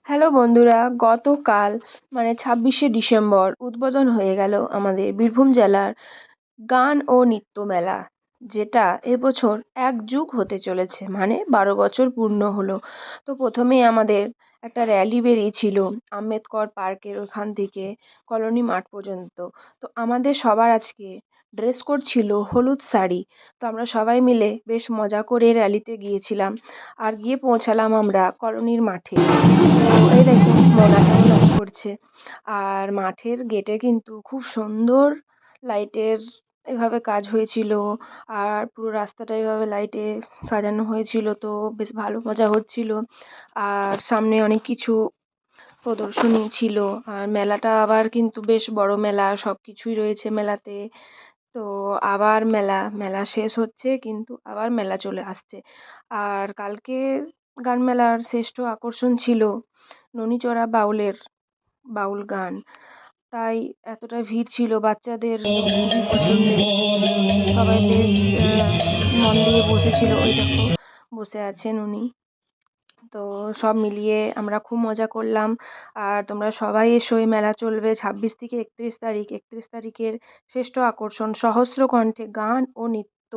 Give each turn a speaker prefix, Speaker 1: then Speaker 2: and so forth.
Speaker 1: Hello বন্ধুরা, গতকাল মানে 26শে ডিসেম্বর উদ্বোধন হয়ে গেল আমাদের বীরভূম জেলার গান ও নৃত্য মেলা, যেটা এবছর 1 যুগ হতে চলেছে, মানে 12 বছর পূর্ণ হলো। তো প্রথমেই আমাদের একটা র্যালি বেরিয়েছিল আম্বেদকর পার্কের ওখান থেকে কলোনি মাঠ পর্যন্ত। তো আমাদের সবার আজকে ড্রেস কোড ছিল হলুদ শাড়ি। তো আমরা সবাই মিলে বেশ মজা করে র্যালিতে গিয়েছিলাম, আর গিয়ে পৌঁছালাম আমরা কলোনির মাঠে। তো এই দেখুন মোনাটাও নাচ করছে। আর মাঠের গেটে কিন্তু খুব সুন্দর লাইটের এভাবে কাজ হয়েছিল, আর পুরো রাস্তাটা এভাবে লাইটে সাজানো হয়েছিল। তো বেশ ভালো মজা হচ্ছিল। আর সামনে অনেক কিছু প্রদর্শনী ছিল। আর মেলাটা আবার কিন্তু বেশ বড় মেলা, সব কিছুই রয়েছে মেলাতে। তো আবার মেলা মেলা শেষ হচ্ছে, কিন্তু আবার মেলা চলে আসছে। আর কালকে গান মেলার শ্রেষ্ঠ আকর্ষণ ছিল ননীচড়া বাউলের বাউল গান। তাই এতটা ভিড় ছিল, বাচ্চাদের খুবই পছন্দের। সবাই বেশ মন দিয়ে বসেছিল। ওই দেখো বসে আছেন উনি। তো সব মিলিয়ে আমরা খুব মজা করলাম। আর তোমরা সবাই এসো, এই মেলা চলবে 26 থেকে 31 তারিখ। 31 তারিখের শ্রেষ্ঠ আকর্ষণ সহস্র কণ্ঠে গান ও নৃত্য।